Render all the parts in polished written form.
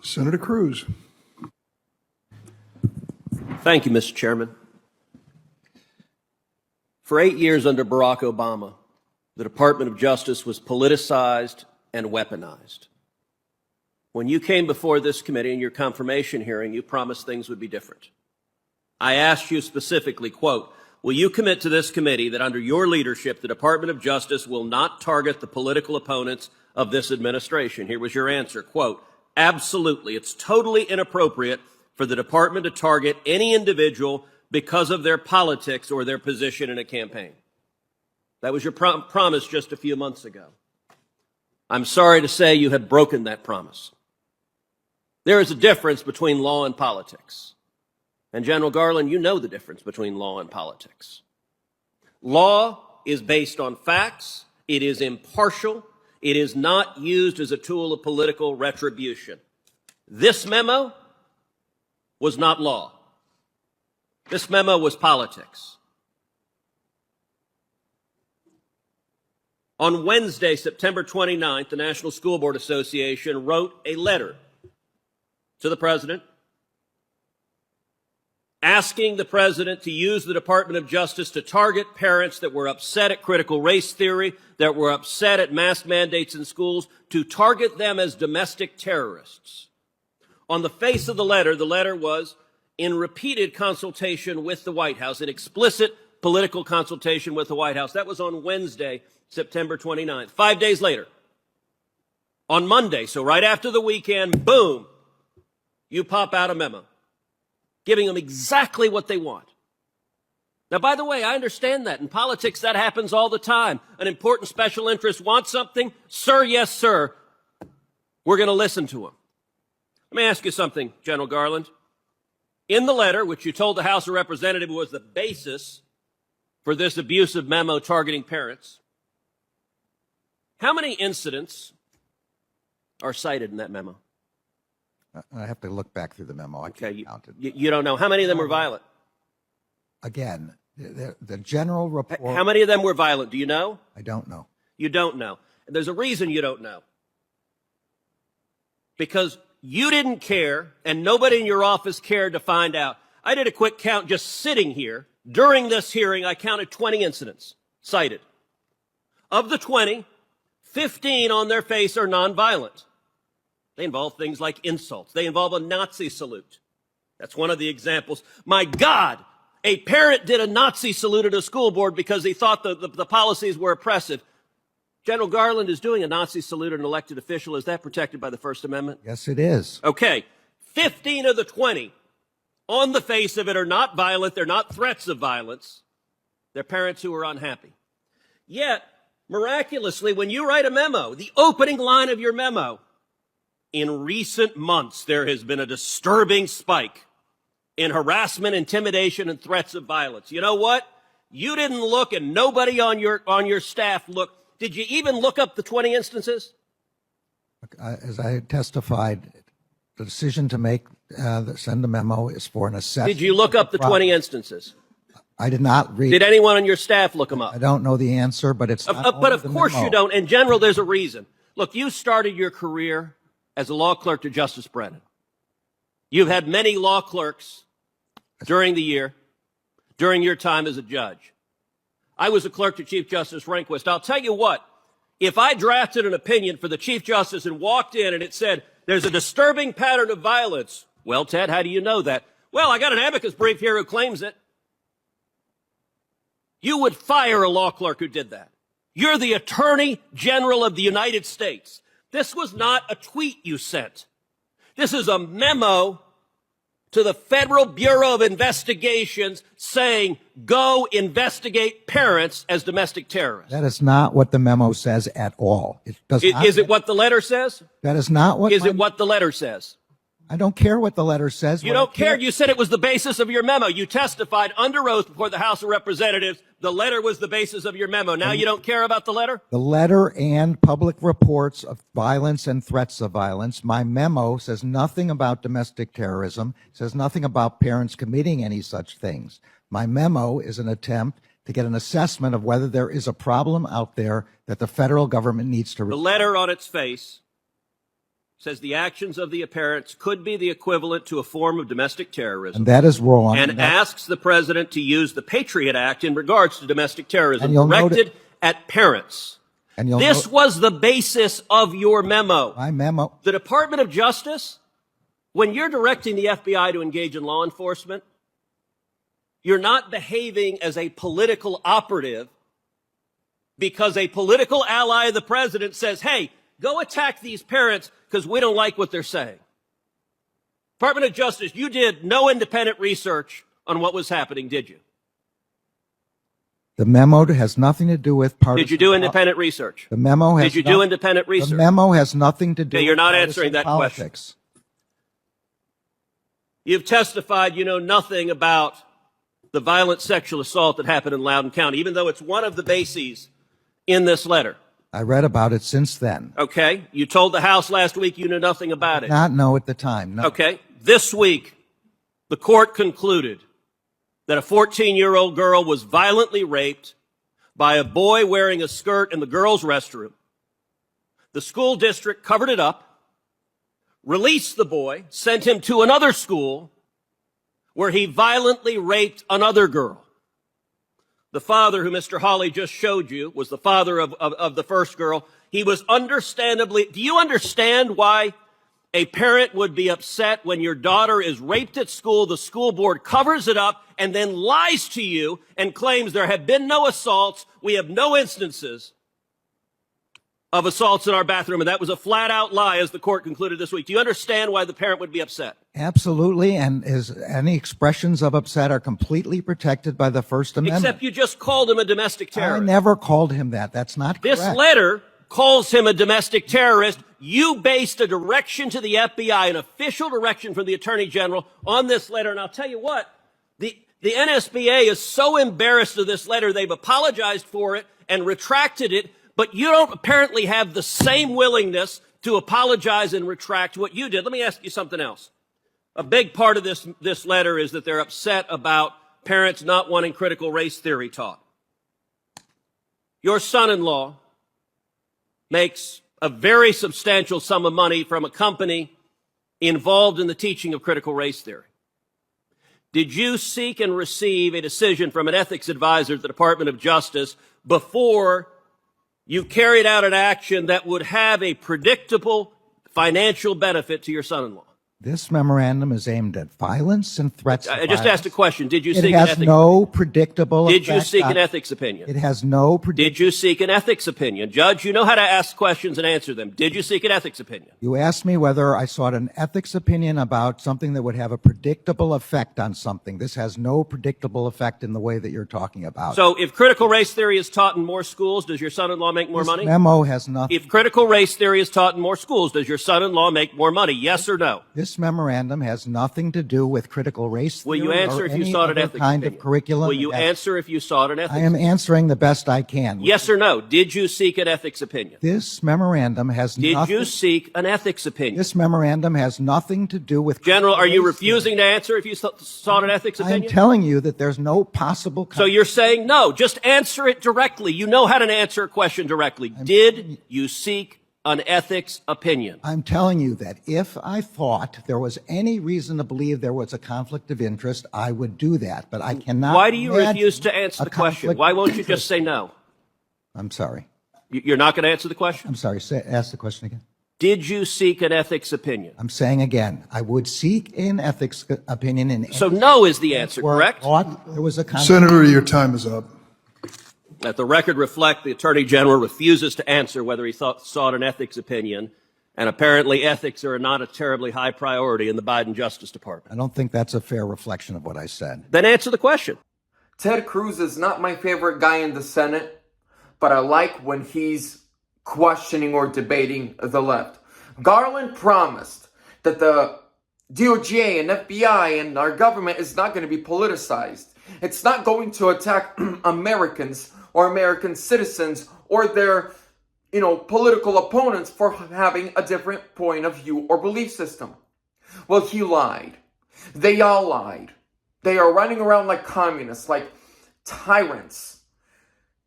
Senator Cruz. Thank you, Mr. Chairman. For 8 years under Barack Obama, the Department of Justice was politicized and weaponized. When you came before this committee in your confirmation hearing, you promised things would be different. I asked you specifically, quote, will you commit to this committee that under your leadership, the Department of Justice will not target the political opponents of this administration? Here was your answer, quote, absolutely. It's totally inappropriate for the department to target any individual because of their politics or their position in a campaign. That was your promise just a few months ago. I'm sorry to say you have broken that promise. There is a difference between law and politics. And General Garland, you know the difference between law and politics. Law is based on facts. It is impartial. It is not used as a tool of political retribution. This memo was not law. This memo was politics. On Wednesday, September 29th, the National School Board Association wrote a letter to the president asking the president to use the Department of Justice to target parents that were upset at critical race theory, that were upset at mask mandates in schools, to target them as domestic terrorists. On the face of the letter was in repeated consultation with the White House, an explicit political consultation with the White House. That was on Wednesday, September 29th. 5 days later, on Monday, so right after the weekend, boom, you pop out a memo, giving them exactly what they want. Now, by the way, I understand that. In politics, that happens all the time. An important special interest wants something. Sir, yes, sir. We're going to listen to them. Let me ask you something, General Garland. In the letter, which you told the House of Representatives was the basis for this abusive memo targeting parents, how many incidents are cited in that memo? I have to look back through the memo. I can't count it. You don't know. How many of them were violent? Again, the general report. How many of them were violent? Do you know? I don't know. You don't know. And there's a reason you don't know. Because you didn't care, and nobody in your office cared to find out. I did a quick count just sitting here. During this hearing, I counted 20 incidents cited. Of the 20, 15 on their face are nonviolent. They involve things like insults. They involve a Nazi salute. That's one of the examples. My God, a parent did a Nazi salute at a school board because he thought the policies were oppressive. General Garland is doing a Nazi salute at an elected official. Is that protected by the First Amendment? Yes, it is. Okay. 15 of the 20 on the face of it are not violent. They're not threats of violence. They're parents who are unhappy. Yet, miraculously, when you write a memo, the opening line of your memo, in recent months, there has been a disturbing spike in harassment, intimidation, and threats of violence. You know what? You didn't look, and nobody on your staff looked. Did you even look up the 20 instances? As I testified, the decision to make send the memo is for an assessment. Did you look up the 20 instances? I did not read. Did anyone on your staff look them up? I don't know the answer, but it's not but of course memo. You don't. In general, there's a reason. Look, you started your career as a law clerk to Justice Brennan. You've had many law clerks during the year, during your time as a judge. I was a clerk to Chief Justice Rehnquist. I'll tell you what, if I drafted an opinion for the Chief Justice and walked in and it said, there's a disturbing pattern of violence. Well, Ted, how do you know that? Well, I got an amicus brief here who claims it. You would fire a law clerk who did that. You're the Attorney General of the United States. This was not a tweet you sent. This is a memo to the Federal Bureau of Investigations saying, go investigate parents as domestic terrorists. That is not what the memo says at all. It does not. Is it what the letter says? That is not what. Is it what the letter says? I don't care what the letter says. You don't care. You said it was the basis of your memo. You testified under oath before the House of Representatives. The letter was the basis of your memo. Now you don't care about the letter? The letter and public reports of violence and threats of violence. My memo says nothing about domestic terrorism, says nothing about parents committing any such things. My memo is an attempt to get an assessment of whether there is a problem out there that the federal government needs to resolve. The letter on its face says the actions of the parents could be the equivalent to a form of domestic terrorism. And that is wrong. And asks the president to use the Patriot Act in regards to domestic terrorism directed at parents. This was the basis of your memo. My memo. The Department of Justice, when you're directing the FBI to engage in law enforcement, you're not behaving as a political operative because a political ally of the president says, hey, go attack these parents because we don't like what they're saying. Department of Justice, you did no independent research on what was happening, did you? The memo has nothing to do with partisan. Did you do independent research? The memo has. Did you do independent research? The memo has nothing to do. Okay, you're with not answering that politics. question. You've testified you know nothing about the violent sexual assault that happened in Loudoun County, even though it's one of the bases in this letter. I read about it since then. Okay. You told the House last week you knew nothing about it. Not know at the time. No. Okay. This week, the court concluded that a 14-year-old girl was violently raped by a boy wearing a skirt in the girls' restroom. The school district covered it up, released the boy, sent him to another school where he violently raped another girl. The father, who Mr. Hawley just showed you, was the father of the first girl. He was understandably, do you understand why a parent would be upset when your daughter is raped at school, the school board covers it up, and then lies to you and claims there have been no assaults, we have no instances of assaults in our bathroom, and that was a flat-out lie, as the court concluded this week. Do you understand why the parent would be upset? Absolutely, and any expressions of upset are completely protected by the First Amendment. Except you just called him a domestic terrorist. I never called him that. That's not correct. This letter calls him a domestic terrorist. You based a direction to the FBI, an official direction from the Attorney General, on this letter. And I'll tell you what, the NSBA is so embarrassed of this letter, they've apologized for it and retracted it, but you don't apparently have the same willingness to apologize and retract what you did. Let me ask you something else. A big part of this letter is that they're upset about parents not wanting critical race theory taught. Your son-in-law makes a very substantial sum of money from a company involved in the teaching of critical race theory. Did you seek and receive a decision from an ethics advisor at the Department of Justice before you carried out an action that would have a predictable financial benefit to your son-in-law? This memorandum is aimed at violence and threats. I just asked a question. Did you seek an ethics? It has no predictable Did you seek an ethics opinion? It has no Did you seek an ethics opinion? Judge, you know how to ask questions and answer them. Did you seek an ethics opinion? You asked me whether I sought an ethics opinion about something that would have a predictable effect on something. This has no predictable effect in the way that you're talking about. So if critical race theory is taught in more schools, does your son-in-law make more money? This memo has nothing. If critical race theory is taught in more schools, does your son-in-law make more money? Yes or no? This memorandum has nothing to do with critical race theory. Will you answer if you sought an ethics kind opinion? of curriculum. Will you answer if you sought an ethics I am opinion? answering the best I can. Yes or no? Did you seek an ethics opinion? This memorandum has Did nothing. you seek an ethics opinion? This memorandum has nothing to do with. General, are you race refusing to answer if you sought an ethics theory. opinion? I'm telling you that there's no possible. So you're saying no. Just answer it directly. You know how to answer a question directly. Did you seek an ethics opinion? I'm telling you that if I thought there was any reason to believe there was a conflict of interest, I would do that. But I cannot. Why do you imagine refuse to answer a the question? conflict Why of won't you interest. just say no? I'm sorry. You're not going to answer the question? I'm sorry. Ask the question again. Did you seek an ethics opinion? I'm saying again, I would seek an ethics opinion in. So no is the answer, where I correct? thought there was a conflict. Senator, your time is up. Let the record reflect the Attorney General refuses to answer whether he sought an ethics opinion, and apparently ethics are not a terribly high priority in the Biden Justice Department. I don't think that's a fair reflection of what I said. Then answer the question. Ted Cruz is not my favorite guy in the Senate, but I like when he's questioning or debating the left. Garland promised that the DOJ and FBI and our government is not going to be politicized. It's not going to attack Americans or American citizens or their, political opponents for having a different point of view or belief system. Well, he lied. They all lied. They are running around like communists, like tyrants.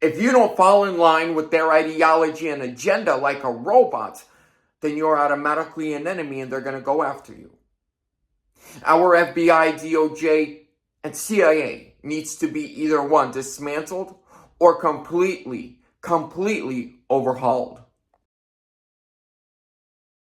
If you don't fall in line with their ideology and agenda like a robot, then you're automatically an enemy and they're going to go after you. Our FBI, DOJ, and CIA needs to be either one, dismantled or completely overhauled.